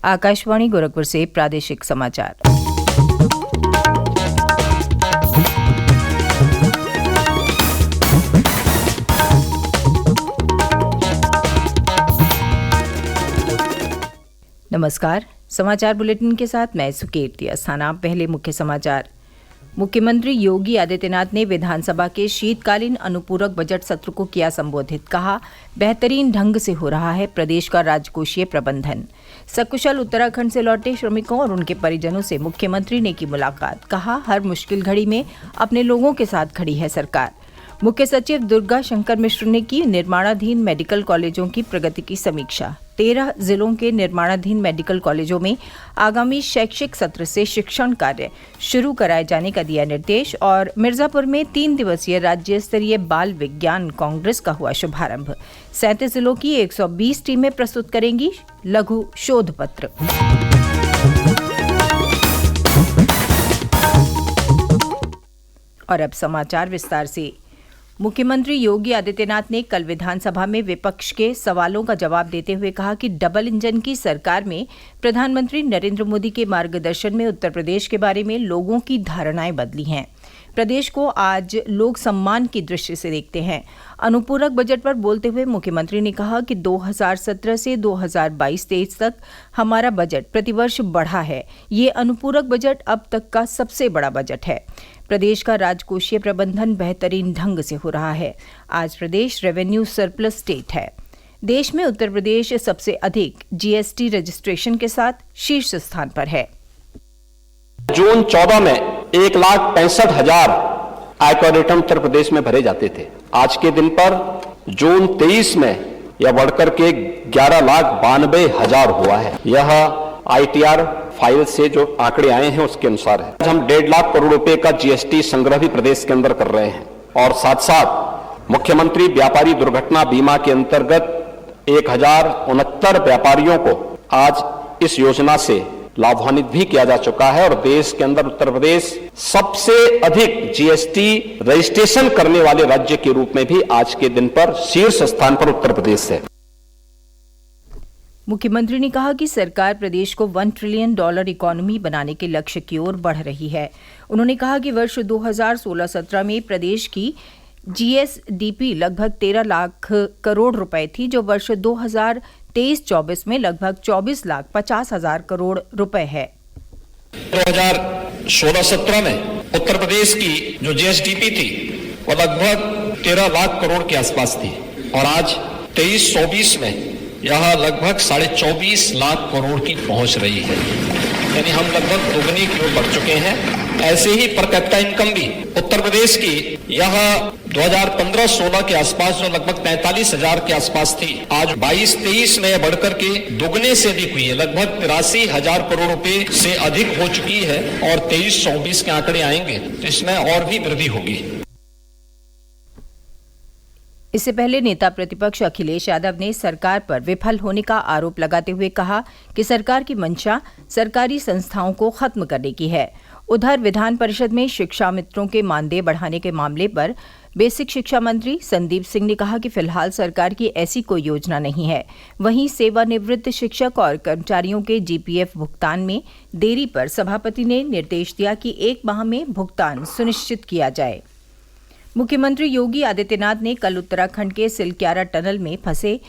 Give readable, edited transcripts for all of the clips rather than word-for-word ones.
आकाशवाणी गोरखपुर से प्रादेशिक समाचार। नमस्कार, समाचार बुलेटिन के साथ मैं सुकीर्ति अस्थाना। पहले मुख्य समाचार। मुख्यमंत्री योगी आदित्यनाथ ने विधानसभा के शीतकालीन अनुपूरक बजट सत्र को किया संबोधित। कहा, बेहतरीन ढंग से हो रहा है प्रदेश का राजकोषीय प्रबंधन। सकुशल उत्तराखंड से लौटे श्रमिकों और उनके परिजनों से मुख्यमंत्री ने की मुलाकात। कहा, हर मुश्किल घड़ी में अपने लोगों के साथ खड़ी है सरकार। मुख्य सचिव दुर्गा शंकर मिश्र ने की निर्माणाधीन मेडिकल कॉलेजों की प्रगति की समीक्षा। 13 जिलों के निर्माणाधीन मेडिकल कॉलेजों में आगामी शैक्षिक सत्र से शिक्षण कार्य शुरू कराए जाने का दिया निर्देश। और मिर्जापुर में 3 दिवसीय राज्य स्तरीय बाल विज्ञान कांग्रेस का हुआ शुभारंभ। 37 जिलों की 120 टीमें प्रस्तुत करेंगी लघु शोध पत्र। और अब समाचार विस्तार से। मुख्यमंत्री योगी आदित्यनाथ ने कल विधानसभा में विपक्ष के सवालों का जवाब देते हुए कहा कि डबल इंजन की सरकार में प्रधानमंत्री नरेंद्र मोदी के मार्गदर्शन में उत्तर प्रदेश के बारे में लोगों की धारणाएं बदली हैं। प्रदेश को आज लोग सम्मान की दृष्टि से देखते हैं। अनुपूरक बजट पर बोलते हुए मुख्यमंत्री ने कहा कि 2017 से 2022-23 तक हमारा बजट प्रतिवर्ष बढ़ा है। ये अनुपूरक बजट अब तक का सबसे बड़ा बजट है। प्रदेश का राजकोषीय प्रबंधन बेहतरीन ढंग से हो रहा है। आज प्रदेश रेवेन्यू सरप्लस स्टेट है। देश में उत्तर प्रदेश सबसे अधिक जीएसटी रजिस्ट्रेशन के साथ शीर्ष स्थान पर है। जून 14 में 1,65,000 आयकर रिटर्न उत्तर प्रदेश में भरे जाते थे। आज के दिन पर जून 23 में यह बढ़कर के 11,92,000 हुआ है। यह आईटीआर फाइल से जो आंकड़े आए हैं उसके अनुसार है। आज हम 1.5 लाख करोड़ रुपए का जीएसटी संग्रह भी प्रदेश के अंदर कर रहे हैं। और साथ साथ मुख्यमंत्री व्यापारी दुर्घटना बीमा के अंतर्गत 1069 व्यापारियों को आज इस योजना से लाभान्वित भी किया जा चुका है। और देश के अंदर उत्तर प्रदेश सबसे अधिक जीएसटी रजिस्ट्रेशन करने वाले राज्य के रूप में भी आज के दिन पर शीर्ष स्थान पर उत्तर प्रदेश है। मुख्यमंत्री ने कहा कि सरकार प्रदेश को $1 ट्रिलियन इकोनॉमी बनाने के लक्ष्य की ओर बढ़ रही है। उन्होंने कहा कि वर्ष 2016-17 में प्रदेश की जीएसडीपी लगभग 13 लाख करोड़ रुपए थी, जो वर्ष 2023-24 में लगभग 24,50,000 करोड़ रुपए है। 2016-17 में उत्तर प्रदेश की जो जीएसडीपी थी वो लगभग 13 लाख करोड़ के आसपास थी और आज 23-24 में यह लगभग 24.5 लाख करोड़ की पहुंच रही है। यानी हम लगभग दोगुनी की ओर बढ़ चुके हैं। ऐसे ही पर कैपिटा इनकम भी उत्तर प्रदेश की यह 2015-16 के आसपास जो लगभग 43,000 के आसपास थी, आज 22-23 में बढ़कर के दोगुने से अधिक हुई है। लगभग 83,000 करोड़ रुपए से अधिक हो चुकी है और 23-24 के आंकड़े आएंगे तो इसमें और भी वृद्धि होगी। इससे पहले नेता प्रतिपक्ष अखिलेश यादव ने सरकार पर विफल होने का आरोप लगाते हुए कहा कि सरकार की मंशा सरकारी संस्थाओं को खत्म करने की है। उधर विधान परिषद में शिक्षा मित्रों के मानदेय बढ़ाने के मामले पर बेसिक शिक्षा मंत्री संदीप सिंह ने कहा कि फिलहाल सरकार की ऐसी कोई योजना नहीं है। वहीं सेवानिवृत्त शिक्षक और कर्मचारियों के जीपीएफ भुगतान में देरी पर सभापति ने निर्देश दिया कि 1 माह में भुगतान सुनिश्चित किया जाए। मुख्यमंत्री योगी आदित्यनाथ ने कल उत्तराखंड के सिलक्यारा टनल में फंसे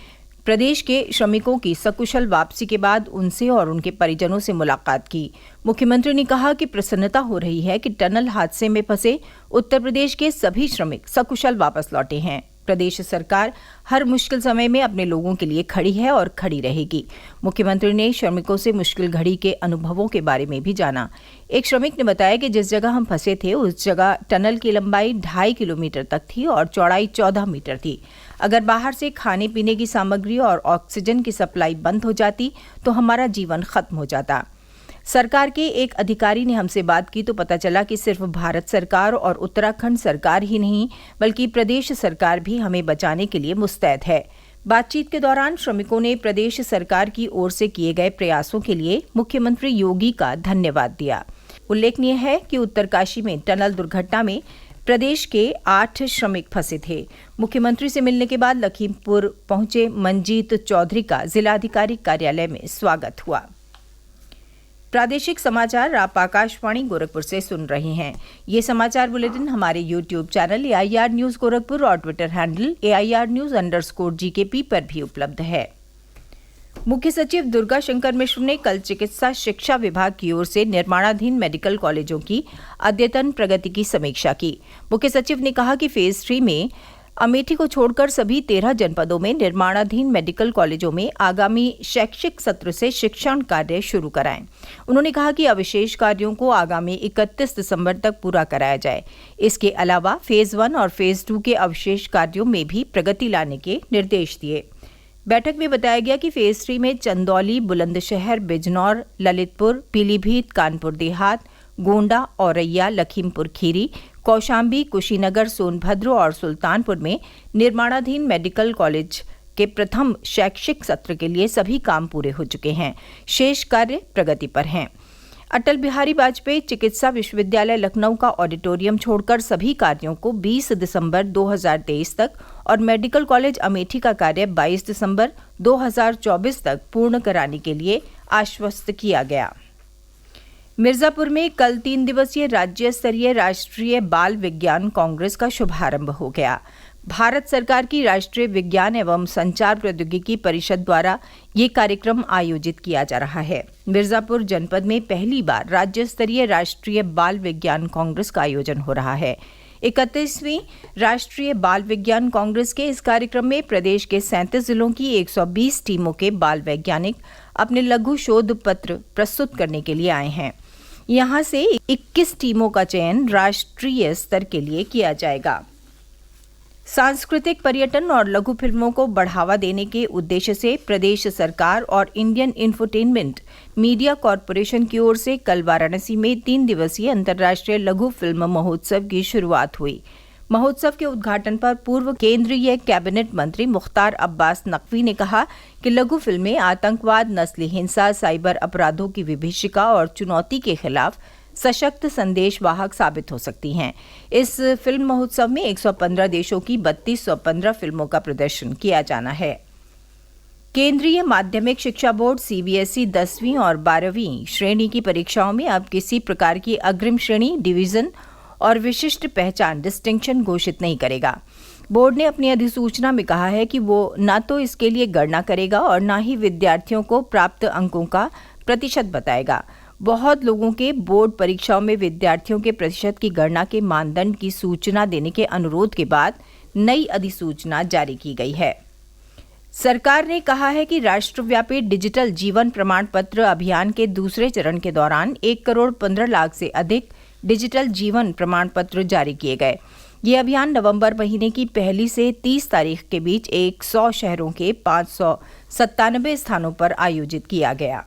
प्रदेश के श्रमिकों की सकुशल वापसी के बाद उनसे और उनके परिजनों से मुलाकात की। मुख्यमंत्री ने कहा कि प्रसन्नता हो रही है कि टनल हादसे में फंसे उत्तर प्रदेश के सभी श्रमिक सकुशल वापस लौटे हैं। प्रदेश सरकार हर मुश्किल समय में अपने लोगों के लिए खड़ी है और खड़ी रहेगी। मुख्यमंत्री ने श्रमिकों से मुश्किल घड़ी के अनुभवों के बारे में भी जाना। एक श्रमिक ने बताया कि जिस जगह हम फंसे थे उस जगह टनल की लंबाई 2.5 किलोमीटर तक थी और चौड़ाई 14 मीटर थी। अगर बाहर से खाने पीने की सामग्री और ऑक्सीजन की सप्लाई बंद हो जाती तो हमारा जीवन खत्म हो जाता। सरकार के एक अधिकारी ने हमसे बात की तो पता चला कि सिर्फ भारत सरकार और उत्तराखंड सरकार ही नहीं बल्कि प्रदेश सरकार भी हमें बचाने के लिए मुस्तैद है। बातचीत के दौरान श्रमिकों ने प्रदेश सरकार की ओर से किए गए प्रयासों के लिए मुख्यमंत्री योगी का धन्यवाद दिया। उल्लेखनीय है कि उत्तरकाशी में टनल दुर्घटना में प्रदेश के 8 श्रमिक फंसे थे। मुख्यमंत्री से मिलने के बाद लखीमपुर पहुंचे मंजीत चौधरी का जिलाधिकारी कार्यालय में स्वागत हुआ। प्रादेशिक समाचार आप आकाशवाणी गोरखपुर से सुन रहे हैं। ये समाचार बुलेटिन हमारे YouTube channel AIR news Gorakhpur और ट्विटर हैंडल AIR News_GKP पर भी उपलब्ध है। मुख्य सचिव दुर्गा शंकर मिश्र ने कल चिकित्सा शिक्षा विभाग की ओर से निर्माणाधीन मेडिकल कॉलेजों की अद्यतन प्रगति की समीक्षा की। मुख्य सचिव ने कहा कि फेज 3 में अमेठी को छोड़कर सभी 13 जनपदों में निर्माणाधीन मेडिकल कॉलेजों में आगामी शैक्षिक सत्र से शिक्षण कार्य शुरू कराएं। उन्होंने कहा कि अवशेष कार्यों को आगामी 31 दिसंबर तक पूरा कराया जाए। इसके अलावा फेज 1 और फेज 2 के अवशेष कार्यों में भी प्रगति लाने के निर्देश दिए। बैठक में बताया गया कि फेज 3 में चंदौली, बुलंदशहर, बिजनौर, ललितपुर, पीलीभीत, कानपुर देहात, गोंडा, औरैया, लखीमपुर खीरी, कौशाम्बी, कुशीनगर, सोनभद्र और सुल्तानपुर में निर्माणाधीन मेडिकल कॉलेज के प्रथम शैक्षिक सत्र के लिए सभी काम पूरे हो चुके हैं। शेष कार्य प्रगति पर हैं। अटल बिहारी वाजपेयी चिकित्सा विश्वविद्यालय लखनऊ का ऑडिटोरियम छोड़कर सभी कार्यों को 20 दिसंबर 2023 तक और मेडिकल कॉलेज अमेठी का कार्य 22 दिसंबर 2024 तक पूर्ण कराने के लिए आश्वस्त किया गया। मिर्जापुर में कल 3 दिवसीय राज्य स्तरीय राष्ट्रीय बाल विज्ञान कांग्रेस का शुभारंभ हो गया। भारत सरकार की राष्ट्रीय विज्ञान एवं संचार प्रौद्योगिकी परिषद द्वारा ये कार्यक्रम आयोजित किया जा रहा है। मिर्जापुर जनपद में पहली बार राज्य स्तरीय राष्ट्रीय बाल विज्ञान कांग्रेस का आयोजन हो रहा है। 31वीं राष्ट्रीय बाल विज्ञान कांग्रेस के इस कार्यक्रम में प्रदेश के 37 जिलों की 120 टीमों के बाल वैज्ञानिक अपने लघु शोध पत्र प्रस्तुत करने के लिए आए हैं। यहाँ से 21 टीमों का चयन राष्ट्रीय स्तर के लिए किया जाएगा। सांस्कृतिक पर्यटन और लघु फिल्मों को बढ़ावा देने के उद्देश्य से प्रदेश सरकार और इंडियन इंफोटेनमेंट मीडिया कॉरपोरेशन की ओर से कल वाराणसी में 3 दिवसीय अंतर्राष्ट्रीय लघु फिल्म महोत्सव की शुरुआत हुई। महोत्सव के उद्घाटन पर पूर्व केंद्रीय कैबिनेट मंत्री मुख्तार अब्बास नकवी ने कहा कि लघु फिल्में आतंकवाद, नस्ली हिंसा, साइबर अपराधों की विभीषिका और चुनौती के खिलाफ सशक्त संदेश वाहक साबित हो सकती हैं। इस फिल्म महोत्सव में 115 देशों की 3215 फिल्मों का प्रदर्शन किया जाना है। केंद्रीय माध्यमिक शिक्षा बोर्ड CBSE 10वीं और 12वीं श्रेणी की परीक्षाओं में अब किसी प्रकार की अग्रिम श्रेणी, डिवीजन और विशिष्ट पहचान डिस्टिंक्शन घोषित नहीं करेगा। बोर्ड ने अपनी अधिसूचना में कहा है कि वो न तो इसके लिए गणना करेगा और न ही विद्यार्थियों को प्राप्त अंकों का प्रतिशत बताएगा। बहुत लोगों के बोर्ड परीक्षाओं में विद्यार्थियों के प्रतिशत की गणना के मानदंड की सूचना देने के अनुरोध के बाद नई अधिसूचना जारी की गई है। सरकार ने कहा है कि राष्ट्रव्यापी डिजिटल जीवन प्रमाण पत्र अभियान के दूसरे चरण के दौरान 1,15,00,000 से अधिक डिजिटल जीवन प्रमाण पत्र जारी किए गए। ये अभियान नवंबर महीने की 1 से 30 तारीख के बीच 100 शहरों के 597 स्थानों पर आयोजित किया गया।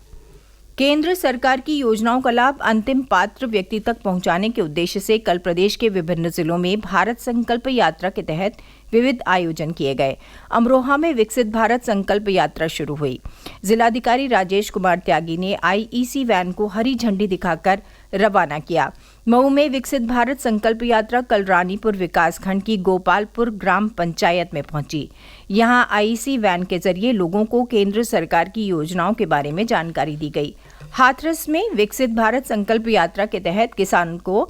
केंद्र सरकार की योजनाओं का लाभ अंतिम पात्र व्यक्ति तक पहुंचाने के उद्देश्य से कल प्रदेश के विभिन्न जिलों में भारत संकल्प यात्रा के तहत विविध आयोजन किए गए। अमरोहा में विकसित भारत संकल्प यात्रा शुरू हुई। जिलाधिकारी राजेश कुमार त्यागी ने IEC वैन को हरी झंडी दिखाकर रवाना किया। मऊ में विकसित भारत संकल्प यात्रा कल रानीपुर विकासखंड की गोपालपुर ग्राम पंचायत में पहुंची। यहां IEC वैन के जरिए लोगों को केंद्र सरकार की योजनाओं के बारे में जानकारी दी गई। हाथरस में विकसित भारत संकल्प यात्रा के तहत किसानों को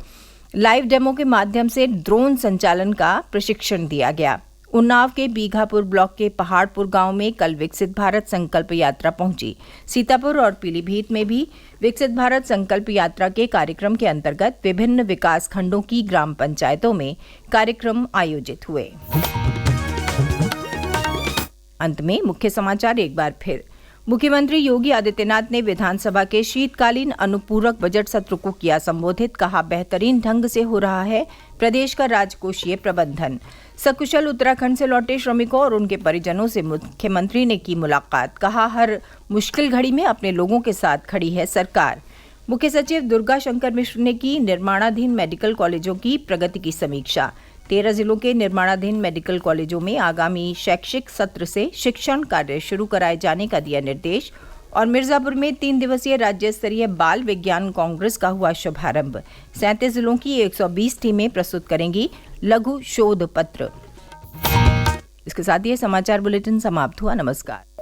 लाइव डेमो के माध्यम से ड्रोन संचालन का प्रशिक्षण दिया गया। उन्नाव के बीघापुर ब्लॉक के पहाड़पुर गांव में कल विकसित भारत संकल्प यात्रा पहुंची। सीतापुर और पीलीभीत में भी विकसित भारत संकल्प यात्रा के कार्यक्रम के अंतर्गत विभिन्न विकास खंडों की ग्राम पंचायतों में कार्यक्रम आयोजित हुए। अंत में मुख्य समाचार एक बार फिर। मुख्यमंत्री योगी आदित्यनाथ ने विधानसभा के शीतकालीन अनुपूरक बजट सत्र को किया संबोधित। कहा, बेहतरीन ढंग से हो रहा है प्रदेश का राजकोषीय प्रबंधन। सकुशल उत्तराखंड से लौटे श्रमिकों और उनके परिजनों से मुख्यमंत्री ने की मुलाकात। कहा, हर मुश्किल घड़ी में अपने लोगों के साथ खड़ी है सरकार। मुख्य सचिव दुर्गा शंकर मिश्र ने की निर्माणाधीन मेडिकल कॉलेजों की प्रगति की समीक्षा। 13 जिलों के निर्माणाधीन मेडिकल कॉलेजों में आगामी शैक्षिक सत्र से शिक्षण कार्य शुरू कराए जाने का दिया निर्देश। और मिर्जापुर में 3 दिवसीय राज्य स्तरीय बाल विज्ञान कांग्रेस का हुआ शुभारंभ। 37 जिलों की 120 टीमें प्रस्तुत करेंगी लघु शोध पत्र। इसके साथ ये समाचार बुलेटिन समाप्त हुआ। नमस्कार।